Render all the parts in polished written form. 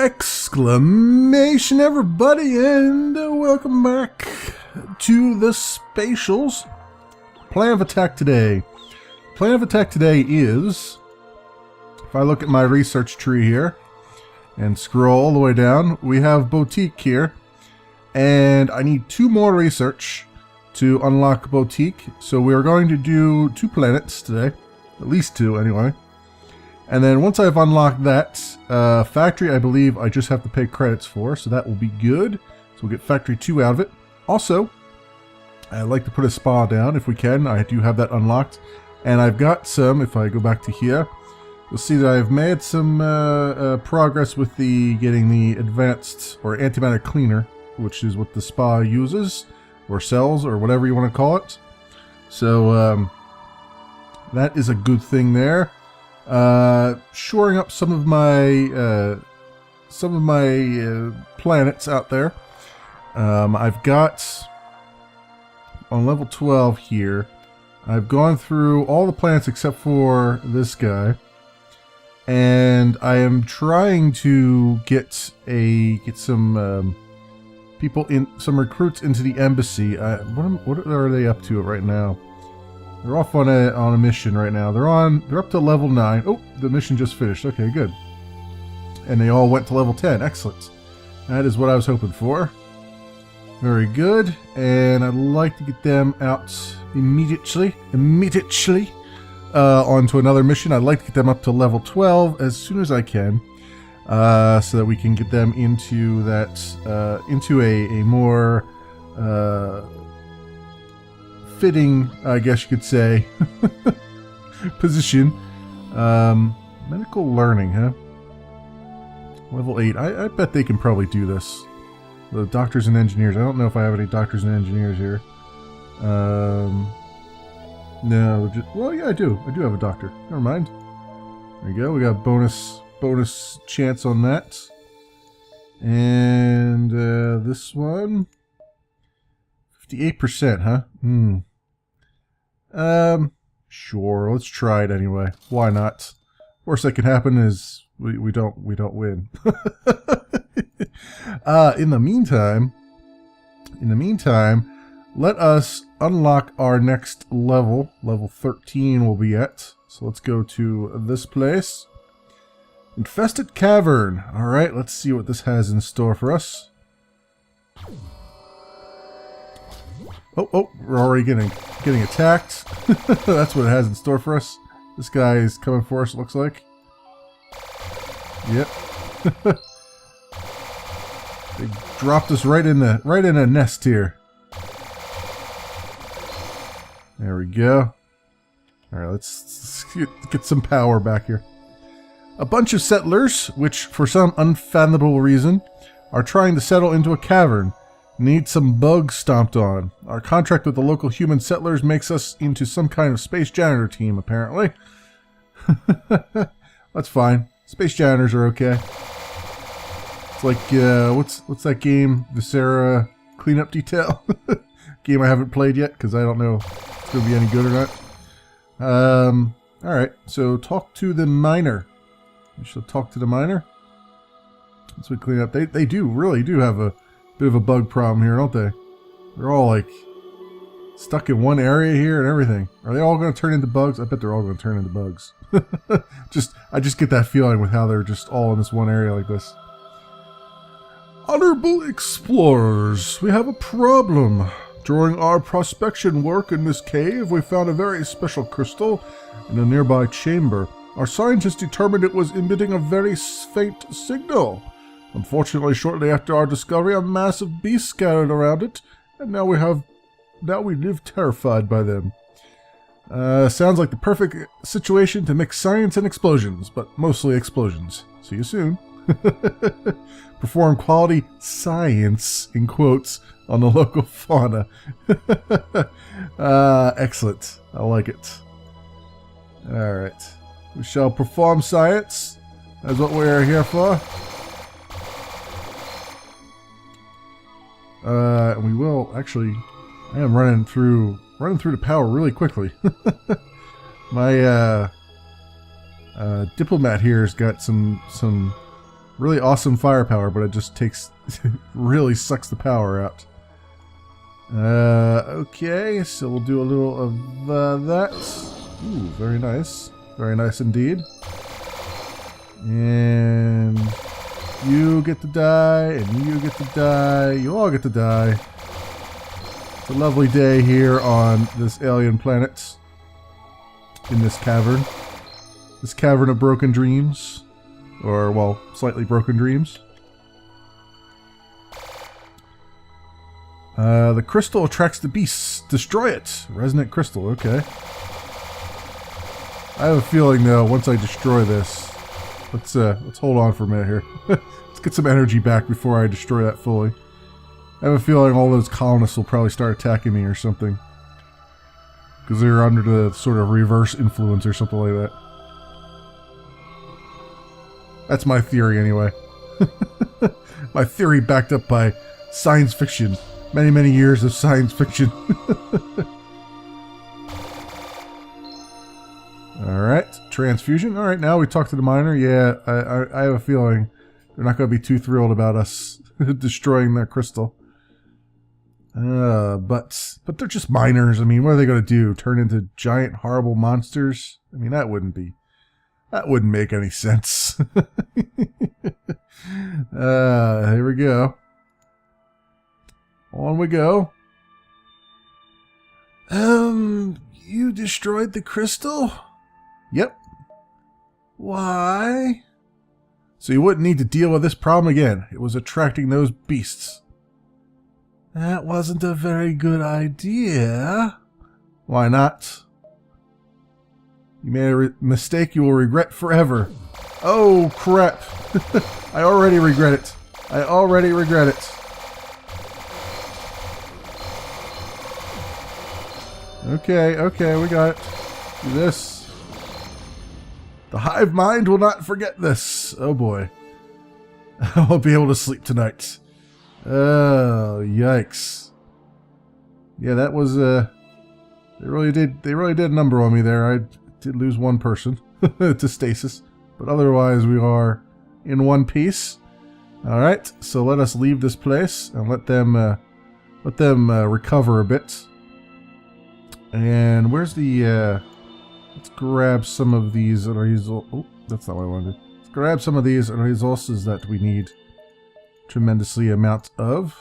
Exclamation everybody, and welcome back to the Spatials. Plan of attack today. Plan of attack today is, if I look at my research tree here and scroll all the way down, we have Boutique here, and I need 2 more research to unlock Boutique. So we are going to do 2 planets today, at least 2 anyway. And then once I've unlocked that, factory I believe I just have to pay credits for, so that will be good. So we'll get factory 2 out of it. Also, I'd like to put a spa down if we can. I do have that unlocked. And I've got some, if I go back to here, you'll see that I've made some progress with getting the advanced or antimatter cleaner, which is what the spa uses, or sells, or whatever you want to call it. So that is a good thing there. Shoring up some of my planets out there. I've got on level 12 here. I've gone through all the planets except for this guy, and I am trying to get some people in, some recruits into the embassy. What are they up to right now? They're off on a mission right now. They're up to level 9. Oh, the mission just finished. Okay, good. And they all went to level 10. Excellent. That is what I was hoping for. Very good. And I'd like to get them out immediately onto another mission. I'd like to get them up to level 12 as soon as I can, so that we can get them into that into a more fitting, I guess you could say, position. Medical learning, huh? Level 8. I bet they can probably do this. The doctors and engineers. I don't know if I have any doctors and engineers here. No. Well, yeah, I do. I do have a doctor. Never mind. There you go. We got bonus chance on that. And this one, 58%, huh? Sure, let's try it anyway. Why not? Worst that could happen is we don't win. In the meantime, let us unlock our next level. Level 13 will be at. So let's go to this place. Infested Cavern. Alright, let's see what this has in store for us. Oh, we're already getting attacked. That's what it has in store for us. This guy is coming for us, it looks like. Yep. They dropped us right in a nest here. There we go. Alright, let's get some power back here. A bunch of settlers, which for some unfathomable reason, are trying to settle into a cavern. Need some bugs stomped on. Our contract with the local human settlers makes us into some kind of space janitor team, apparently. That's fine. Space janitors are okay. It's like, what's that game? Viscera Cleanup Detail? Game I haven't played yet, because I don't know if it's going to be any good or not. Alright, so talk to the miner. We shall talk to the miner. Once we clean up. They really do have a bit of a bug problem here, don't they? They're all like stuck in one area here and everything. Are they all going to turn into bugs? I bet they're all going to turn into bugs. I just get that feeling with how they're just all in this one area like this. Honorable explorers, we have a problem. During our prospection work in this cave, we found a very special crystal in a nearby chamber. Our scientists determined it was emitting a very faint signal. Unfortunately, shortly after our discovery, a massive beast scattered around it, and now we live terrified by them. Sounds like the perfect situation to mix science and explosions, but mostly explosions. See you soon. Perform quality science, in quotes, on the local fauna. Excellent. I like it. Alright. We shall perform science. That's what we're here for. And we will actually. I am running through the power really quickly. My diplomat here has got some Really awesome firepower, but it just takes... really sucks the power out. Okay, so we'll do a little of that. Ooh, very nice. Very nice indeed. And you get to die, and you get to die. You all get to die. It's a lovely day here on this alien planet. In this cavern. This cavern of broken dreams. Or, well, slightly broken dreams. The crystal attracts the beasts. Destroy it. Resonant crystal, okay. I have a feeling, though, once I destroy this... Let's hold on for a minute here. Let's get some energy back before I destroy that fully. I have a feeling all those colonists will probably start attacking me or something. Because they're under the sort of reverse influence or something like that. That's my theory, anyway. My theory backed up by science fiction. Many, many years of science fiction. Alright, transfusion. Alright, now we talk to the miner. Yeah, I have a feeling they're not going to be too thrilled about us destroying their crystal. But they're just miners. I mean, what are they going to do? Turn into giant, horrible monsters? I mean, that wouldn't make any sense. Here we go. On we go. You destroyed the crystal? Yep. Why? So you wouldn't need to deal with this problem again. It was attracting those beasts. That wasn't a very good idea. Why not? You made a mistake you will regret forever. Oh, crap. I already regret it. I already regret it. Okay, okay, we got it. Do this. The hive mind will not forget this. Oh, boy. I won't be able to sleep tonight. Oh, yikes. Yeah, that was, they really did a number on me there. I did lose one person to stasis, but otherwise we are in one piece. All right, so let us leave this place and let them recover a bit. And where's the? Let's grab some of these. Oh, that's not what I wanted. Let's grab some of these resources that we need tremendously amount of.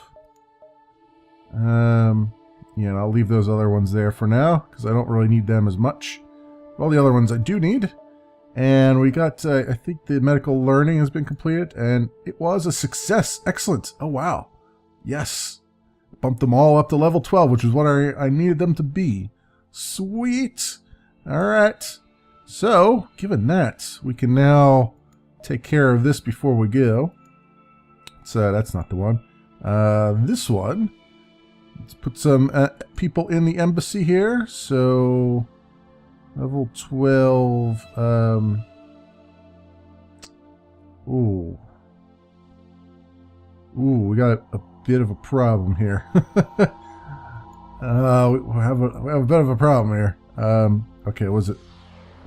Yeah, I'll leave those other ones there for now because I don't really need them as much. All the other ones I do need. And we got, I think the medical learning has been completed, and it was a success. Excellent. Oh, wow. Yes. Bumped them all up to level 12, which is what I needed them to be. Sweet. All right. So, given that, we can now take care of this before we go. So, that's not the one. This one. Let's put some people in the embassy here. So... Level 12, Ooh, we got a bit of a problem here. we have a bit of a problem here. Okay, what was it?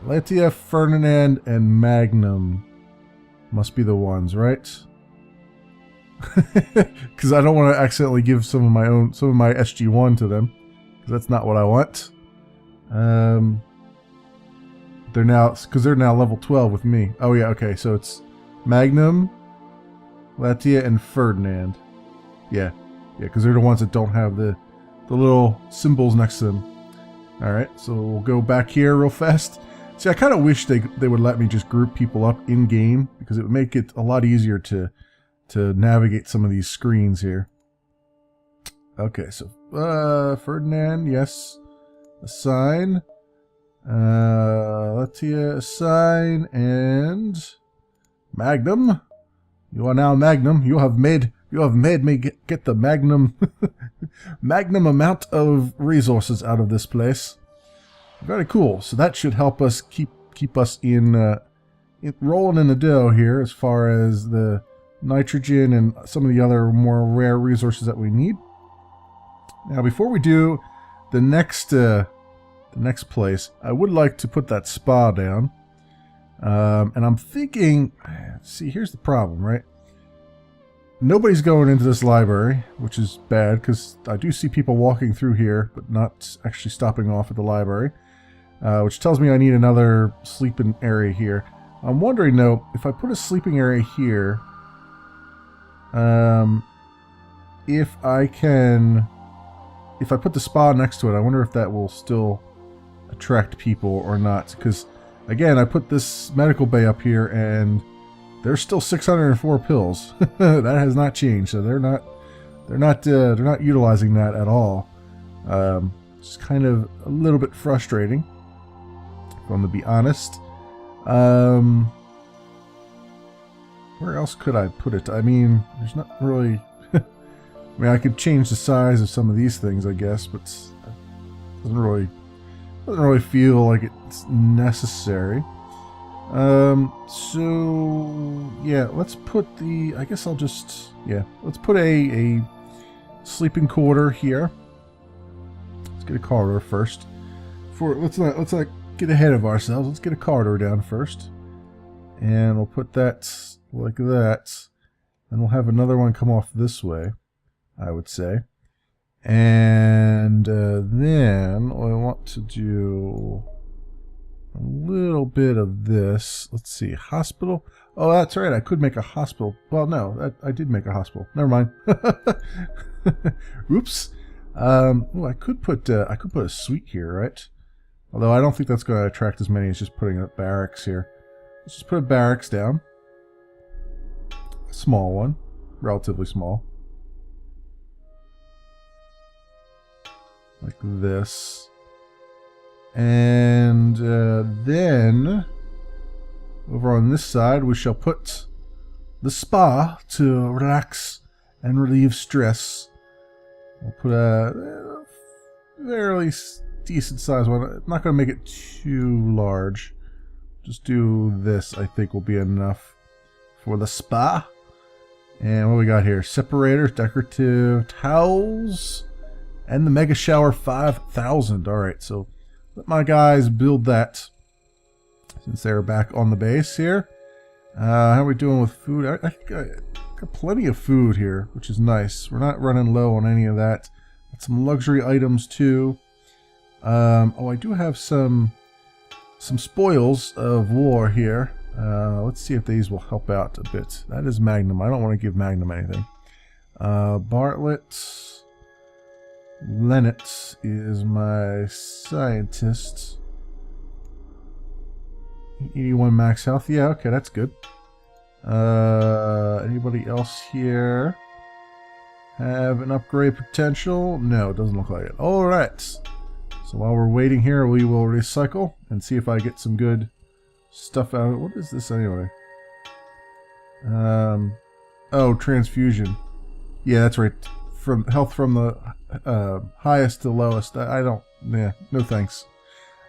Latia, Ferdinand, and Magnum must be the ones, right? Because I don't want to accidentally give some of my SG1 to them, because that's not what I want. They're now level 12 with me. Oh yeah, okay, so it's Magnum, Latia, and Ferdinand. Yeah, because they're the ones that don't have the little symbols next to them. Alright, so we'll go back here real fast. See, I kind of wish they would let me just group people up in-game, because it would make it a lot easier to navigate some of these screens here. Okay, so Ferdinand, yes. Assign. Latia, assign, and Magnum. You are now Magnum. You have made me get the Magnum Magnum amount of resources out of this place. Very cool. So that should help us keep us in rolling in the dough here as far as the nitrogen and some of the other more rare resources that we need. Now, before we do the next place, I would like to put that spa down. And I'm thinking, see, here's the problem, right? Nobody's going into this library, which is bad because I do see people walking through here, but not actually stopping off at the library, which tells me I need another sleeping area here. I'm wondering, though, if I put a sleeping area here, if I put the spa next to it, I wonder if that will still attract people or not. Because, again, I put this medical bay up here, and there's still 604 pills. That has not changed, so they're not utilizing that at all. It's kind of a little bit frustrating, if I'm to be honest. Where else could I put it? I mean, there's not really. I mean, I could change the size of some of these things, I guess, but it doesn't really feel like it's necessary. So yeah, let's put I guess I'll just, let's put a sleeping quarter here. Let's get a corridor first. Let's not get ahead of ourselves. Let's get a corridor down first. And we'll put that like that. And we'll have another one come off this way, I would say. And then I want to do a little bit of this. Let's see, hospital. Oh, that's right. I could make a hospital. Well, no, I did make a hospital. Never mind. Oops. Well, I could put a suite here, right? Although I don't think that's going to attract as many as just putting a barracks here. Let's just put a barracks down. A small one, relatively small, like this. And then over on this side we shall put the spa to relax and relieve stress. We'll put a fairly decent size one. I'm not going to make it too large. Just do this, I think, will be enough for the spa. And what we got here? Separators, decorative towels, and the Mega Shower 5000. Alright, so let my guys build that since they're back on the base here. How are we doing with food? I think I got plenty of food here, which is nice. We're not running low on any of that. Got some luxury items too. Oh, I do have some spoils of war here. Let's see if these will help out a bit. That is Magnum. I don't want to give Magnum anything. Bartlett. Lennet is my scientist. 81 max health. Yeah, okay, that's good. Anybody else here have an upgrade potential? No, it doesn't look like it. Alright. So while we're waiting here, we will recycle and see if I get some good stuff out of it. What is this anyway? Oh, transfusion. Yeah, that's right. From health from the highest to lowest. I don't. Yeah, no thanks.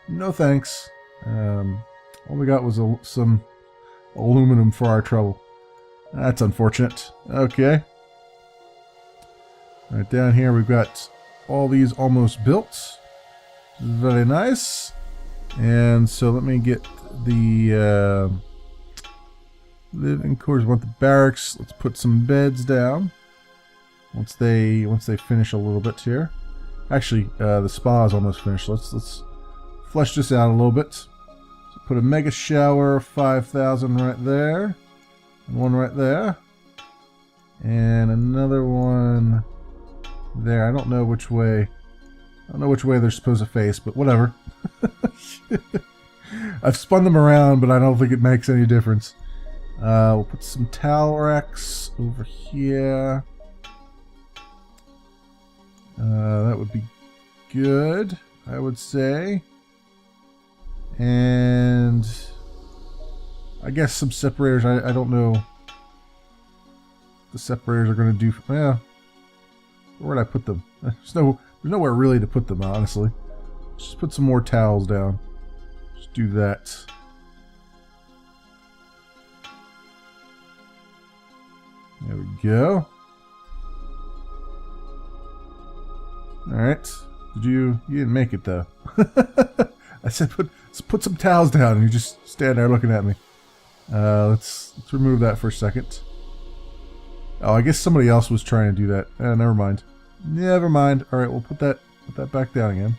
No thanks. All we got was some aluminum for our trouble. That's unfortunate. Okay. Right down here, we've got all these almost built. Very nice. And so let me get the living quarters. Want the barracks? Let's put some beds down. Once they finish a little bit here. Actually, the spa is almost finished. Let's flesh this out a little bit. So put a Mega Shower 5000 right there, and one right there, and another one there. I don't know which way. I don't know which way they're supposed to face, but whatever. I've spun them around, but I don't think it makes any difference. We'll put some towel racks over here. That would be good, I would say. And I guess some separators. I don't know what the separators are going to do. Yeah, where would I put them? There's nowhere really to put them, honestly. Just put some more towels down. Just do that. There we go. Alright. You didn't make it though. I said let's put some towels down, and you just stand there looking at me. Let's remove that for a second. Oh, I guess somebody else was trying to do that. Never mind. Never mind. All right, we'll put that back down again.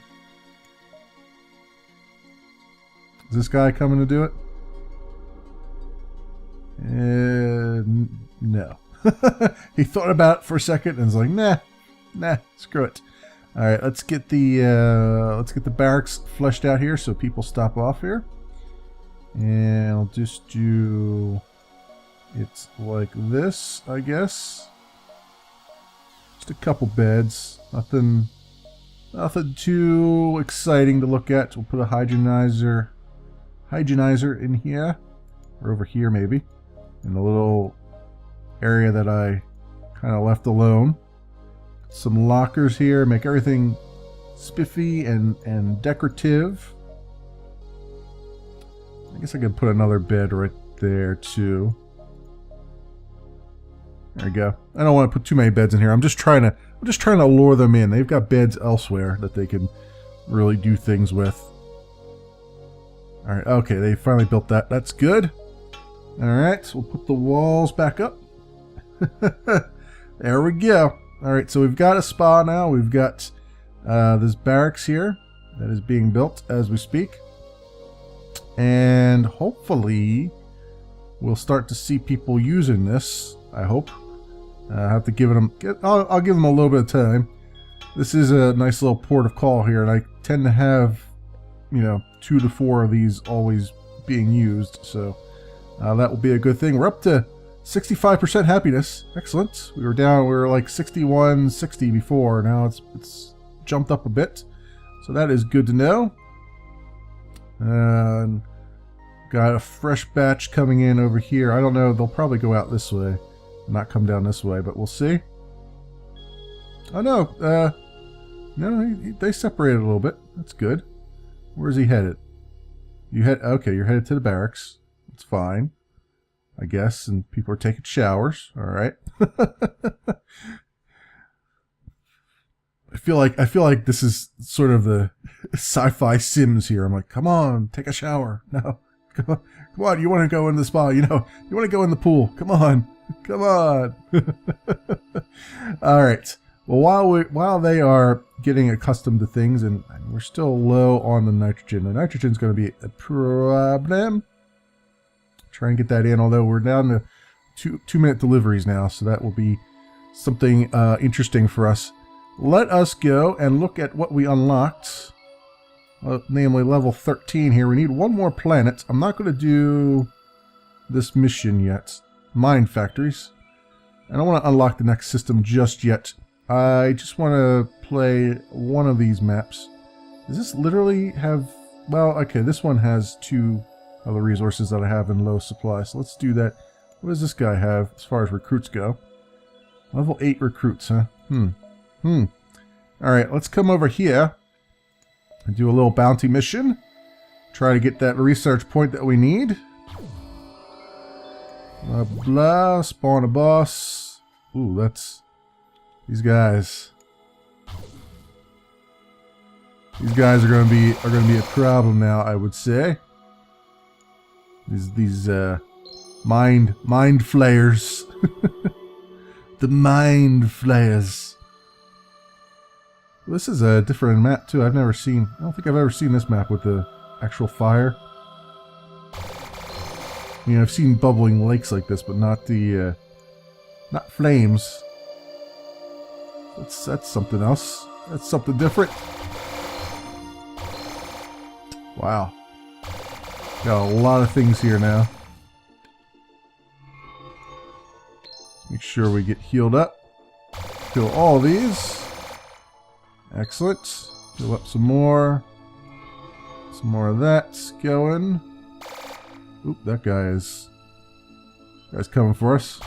Is this guy coming to do it? No. He thought about it for a second and was like, nah, screw it. All right, let's get the barracks fleshed out here so people stop off here. And I'll just do it like this, I guess. Just a couple beds. Nothing too exciting to look at. We'll put a hygienizer in here, or over here maybe, in the little area that I kind of left alone. Some lockers here, make everything spiffy and decorative. I guess I could put another bed right there too. There we go. I don't want to put too many beds in here. I'm just trying to lure them in. They've got beds elsewhere that they can really do things with. All right. Okay, they finally built that. That's good. All right. So we'll put the walls back up. There we go. All right. So we've got a spa now. We've got this barracks here that is being built as we speak. And hopefully we'll start to see people using this. I hope. I have to give them. I'll give them a little bit of time. This is a nice little port of call here, and I tend to have, 2 to 4 of these always being used. So that will be a good thing. We're up to 65% happiness. Excellent. We were like 61, 60 before. Now it's jumped up a bit. So that is good to know. And got a fresh batch coming in over here. I don't know. They'll probably go out this way, not come down this way, but we'll see. Oh no. No, they separated a little bit. That's good. Where's he headed? Okay, you're headed to the barracks. It's fine, I guess. And people are taking showers. All right. I feel like this is sort of the sci-fi Sims here. I'm like, come on, take a shower. No, come on. You want to go in the spa? You want to go in the pool? Come on. All right. Well, while they are getting accustomed to things, and we're still low on the nitrogen. The nitrogen's going to be a problem. Try and get that in. Although we're down to 2-minute deliveries now, so that will be something interesting for us. Let us go and look at what we unlocked, namely level 13 here. We need one more planet. I'm not going to do this mission yet. Mine factories. I don't want to unlock the next system just yet. I just want to play one of these maps. Does this literally have... Well, okay, this one has 2 of the resources that I have in low supply, so let's do that. What does this guy have as far as recruits go? Level 8 recruits, huh? Alright, let's come over here and do a little bounty mission. Try to get that research point that we need. Blah, blah. Spawn a boss. Ooh, that's... These guys. These guys are gonna be a problem now, I would say. These mind flayers. The mind flayers. This is a different map too. I don't think I've ever seen this map with the actual fire. I've seen bubbling lakes like this, but not the not flames. That's something else. That's something different. Wow. Got a lot of things here now. Make sure we get healed up. Kill all these. Excellent. Fill up some more. Some more of that's going. Oop, that guy's coming for us.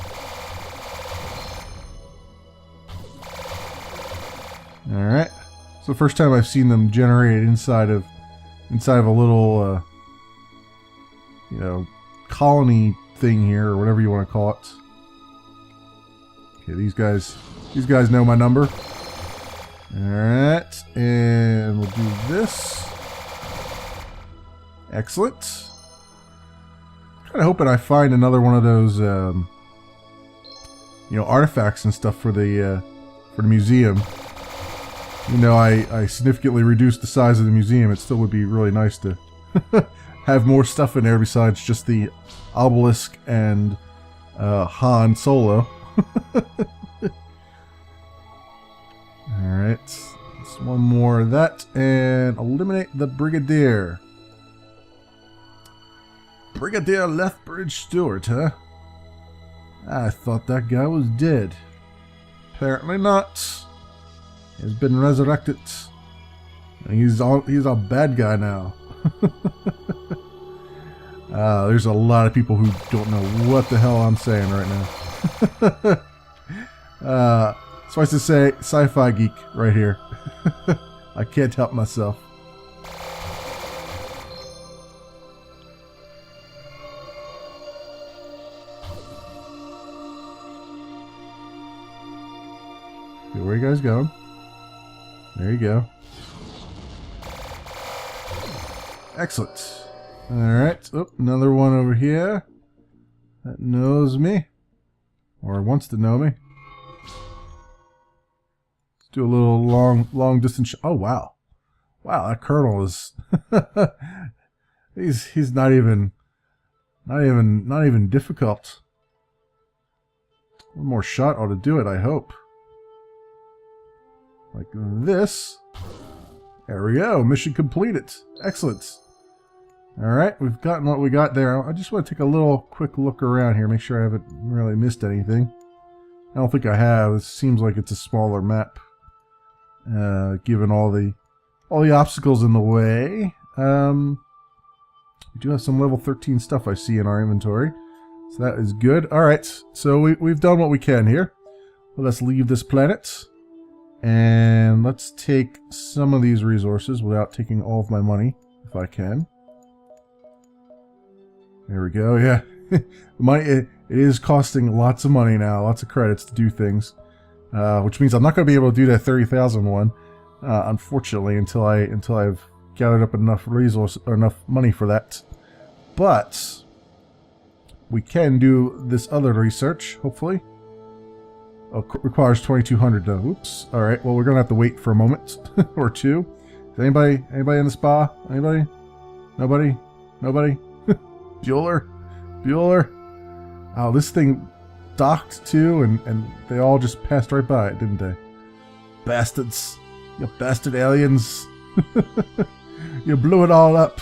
Alright. It's the first time I've seen them generated inside of a little colony thing here, or whatever you want to call it. Okay, these guys know my number. Alright, and we'll do this. Excellent. Kind of hoping I find another one of those, you know, artifacts and stuff for the museum. You know, I significantly reduced the size of the museum. It still would be really nice to have more stuff in there besides just the obelisk and Han Solo. Alright, just one more of that, and eliminate the Brigadier. Brigadier Lethbridge Stewart, huh? I thought that guy was dead. Apparently not. He's been resurrected. And he's a bad guy now. There's a lot of people who don't know what the hell I'm saying right now. Suffice to say, sci-fi geek right here. I can't help myself. Okay, where you guys going? There you go. Excellent. Alright. Oh, another one over here that knows me. Or wants to know me. Let's do a little long distance. Oh, wow. Wow, that colonel is... he's not even difficult. One more shot ought to do it, I hope. Like this. There we go. Mission completed. Excellent. Alright, we've gotten what we got there. I just want to take a little quick look around here, make sure I haven't really missed anything. I don't think I have. It seems like it's a smaller map, given all the obstacles in the way. We do have some level 13 stuff I see in our inventory, so that is good. Alright, so we've done what we can here. Well, let's leave this planet. And let's take some of these resources without taking all of my money, if I can. There we go, yeah. Money, it is costing lots of money now, lots of credits to do things. Which means I'm not going to be able to do that 30,000 one, unfortunately, until I've gathered up enough resource or enough money for that. But we can do this other research, hopefully. Oh, requires 2,200 though. Oops. All right. Well, we're gonna have to wait for a moment or two. Is anybody in the spa? Anybody? Nobody? Nobody? Bueller? Oh, this thing docked too, and they all just passed right by it, didn't they? Bastards! You bastard aliens! You blew it all up.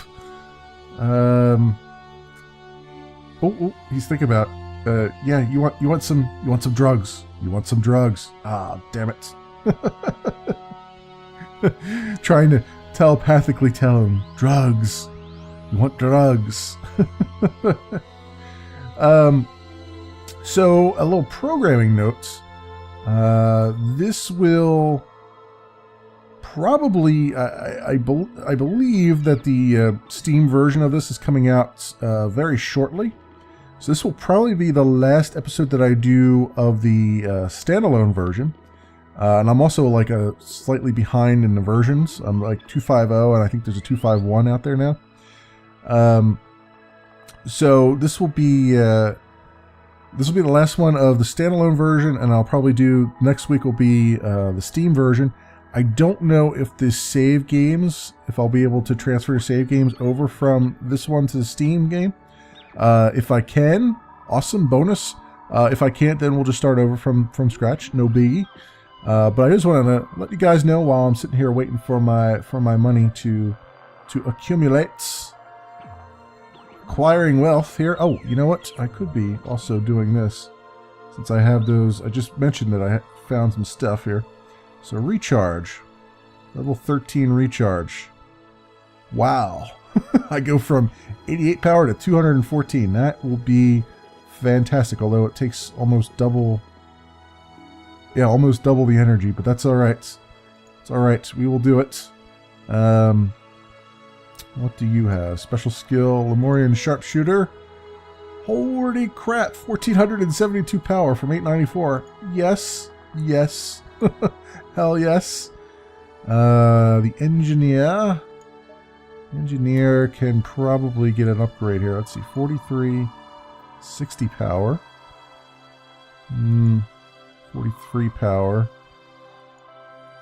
Oh, he's thinking about. Yeah, you want some drugs. You want some drugs. Ah, damn it. Trying to telepathically tell him, drugs. You want drugs. So, a little programming note. This will probably, I believe that the Steam version of this is coming out very shortly. So this will probably be the last episode that I do of the standalone version. And I'm also like slightly behind in the versions. I'm like 2.50 and I think there's a 2.51 out there now. So this will be the last one of the standalone version, and I'll probably do next week will be the Steam version. I don't know if if I'll be able to transfer save games over from this one to the Steam game. If I can, awesome, bonus. If I can't, then we'll just start over from scratch, no biggie. But I just want to let you guys know while I'm sitting here waiting for my money to accumulate. Acquiring wealth here. Oh, you know what? I could be also doing this since I have those. I just mentioned that I found some stuff here. So recharge, level 13 recharge. Wow. I go from 88 power to 214. That will be fantastic, although it takes almost double the energy, but that's alright. It's alright. We will do it. What do you have? Special skill, Lemurian Sharpshooter. Holy crap, 1,472 power from 894. Yes. Yes. Hell yes. The Engineer. Engineer can probably get an upgrade here. Let's see, 43, 60 power. 43 power.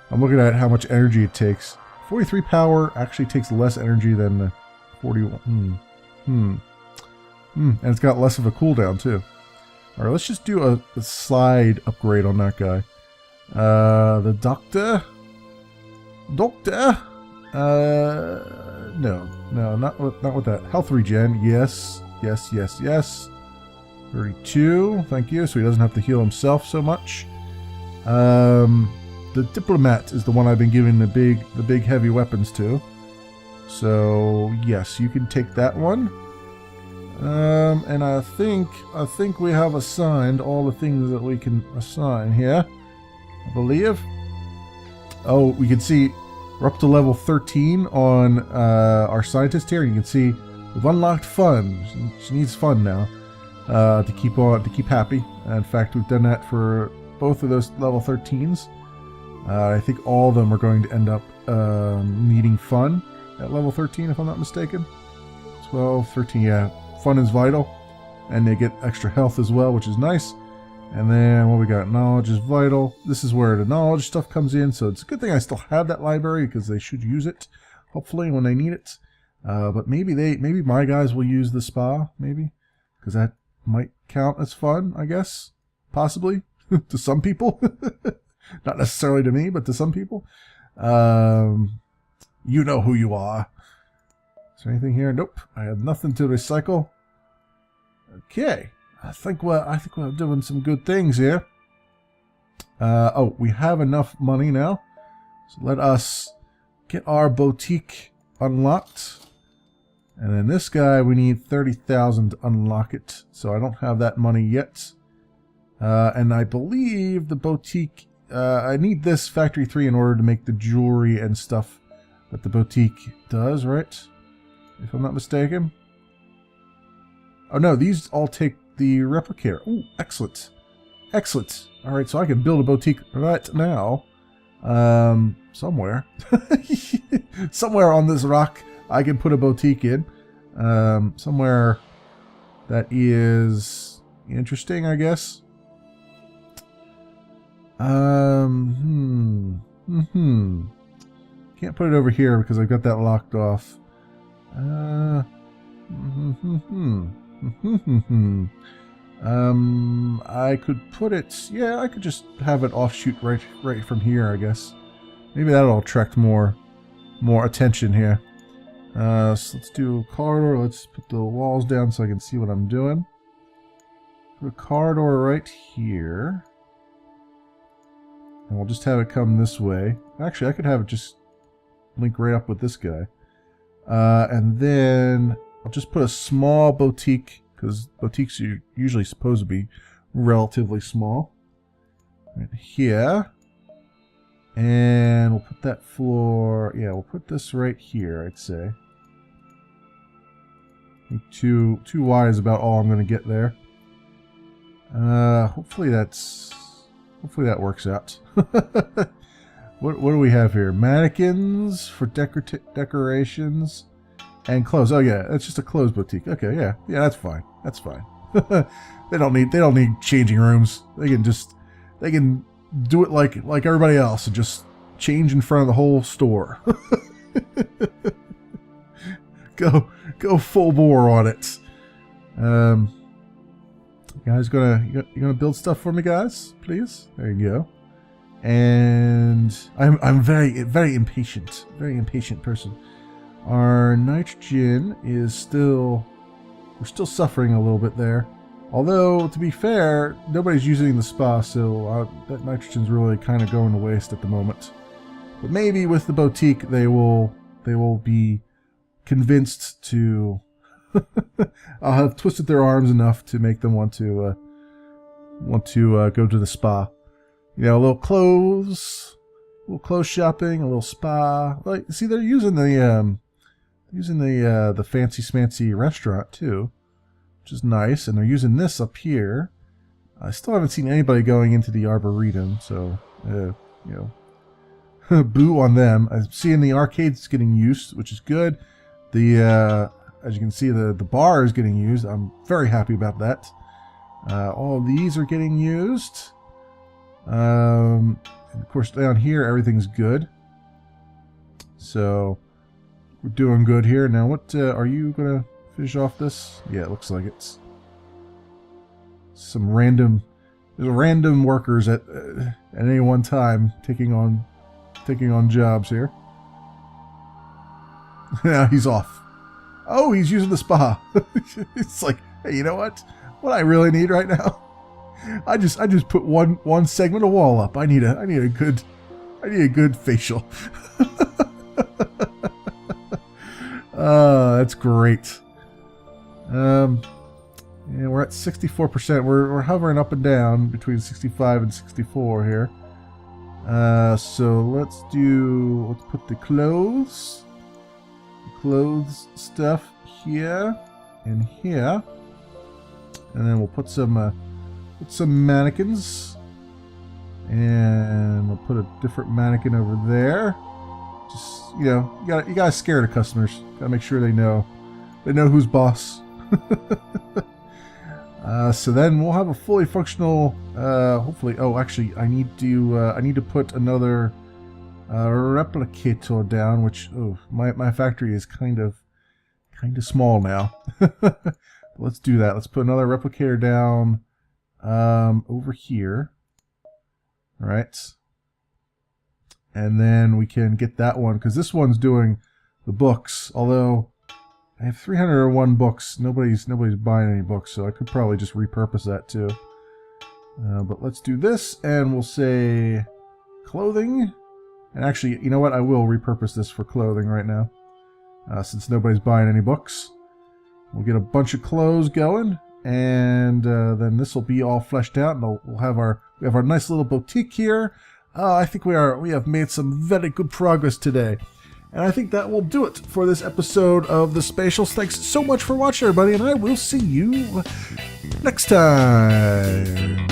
I'm looking at how much energy it takes. 43 power actually takes less energy than 41. And it's got less of a cooldown too. Alright, let's just do a slide upgrade on that guy. The doctor? Doctor? No, not with that. Health regen, yes. 32, thank you, so he doesn't have to heal himself so much. The diplomat is the one I've been giving the big heavy weapons to. So yes, you can take that one. And I think we have assigned all the things that we can assign here, I believe. Oh, we can see we're up to level 13 on our scientist here. You can see we've unlocked fun. She needs fun now to keep happy. In fact, we've done that for both of those level 13s. I think all of them are going to end up needing fun at level 13, if I'm not mistaken. 12, 13, yeah. Fun is vital, and they get extra health as well, which is nice. And then what we got? Knowledge is vital. This is where the knowledge stuff comes in, so it's a good thing I still have that library because they should use it, hopefully, when they need it. But maybe my guys will use the spa, maybe, because that might count as fun, I guess, possibly to some people. Not necessarily to me, but to some people. You know who you are. Is there anything here? Nope. I have nothing to recycle. Okay. I think we're doing some good things here. Oh, we have enough money now. So let us get our boutique unlocked. And then this guy, we need 30,000 to unlock it. So I don't have that money yet. And I believe the boutique... I need this Factory 3 in order to make the jewelry and stuff that the boutique does, right? If I'm not mistaken. Oh no, these all take the replicator. Ooh, excellent. Excellent. Alright, so I can build a boutique right now. Somewhere. Somewhere on this rock I can put a boutique in. Somewhere that is interesting, I guess. Can't put it over here because I've got that locked off. I could put it... Yeah, I could just have it offshoot right from here, I guess. Maybe that'll attract more attention here. So let's do a corridor. Let's put the walls down so I can see what I'm doing. Put a corridor right here. And we'll just have it come this way. Actually, I could have it just link right up with this guy. And then I'll just put a small boutique, because boutiques are usually supposed to be relatively small. Right here. And we'll put that floor... Yeah, we'll put this right here, I'd say. I think 2 wide is about all I'm going to get there. Hopefully that works out. What do we have here? Mannequins for decorations and clothes. Oh yeah, it's just a clothes boutique. Okay, yeah, that's fine. That's fine. They don't need changing rooms. They can do it like everybody else and just change in front of the whole store. Go full bore on it. You guys you gonna build stuff for me, guys? Please. There you go. And I'm very impatient. Very impatient person. Our nitrogen is we're still suffering a little bit there. Although, to be fair, nobody's using the spa, so that nitrogen's really kind of going to waste at the moment. But maybe with the boutique, they will be convinced to... I'll have twisted their arms enough to make them want to go to the spa. You know, a little clothes shopping, a little spa. Like, see, they're using the fancy smancy restaurant too, which is nice, and they're using this up here. I still haven't seen anybody going into the Arboretum, so you know, boo on them. I'm seeing the arcades getting used, which is good. The as you can see, the bar is getting used. I'm very happy about that. All these are getting used. And of course, down here everything's good. So we're doing good here. Now, what are you gonna finish off this? Yeah, it looks like it's some random. There's random workers at any one time taking on jobs here. Now he's off. Oh, he's using the spa. It's like, hey, you know what? What I really need right now? I just put one segment of wall up. I need a good facial. That's great. Yeah, we're at 64%. We're hovering up and down between 65 and 64 here. So let's put the clothes stuff here and here, and then we'll put some mannequins, and we'll put a different mannequin over there. Just, you gotta scare the customers. Gotta make sure they know who's boss. So then we'll have a fully functional, hopefully. Oh, actually, I need to put another replicator down, which my factory is kind of small now. Let's do that. Let's put another replicator down over here. All right, and then we can get that one, because this one's doing the books. Although I have 301 books. Nobody's buying any books, so I could probably just repurpose that too. But let's do this, and we'll say clothing. And actually, you know what? I will repurpose this for clothing right now, since nobody's buying any books. We'll get a bunch of clothes going, and then this will be all fleshed out, and we have our nice little boutique here. I think we have made some very good progress today. And I think that will do it for this episode of The Spatials. Thanks so much for watching, everybody, and I will see you next time.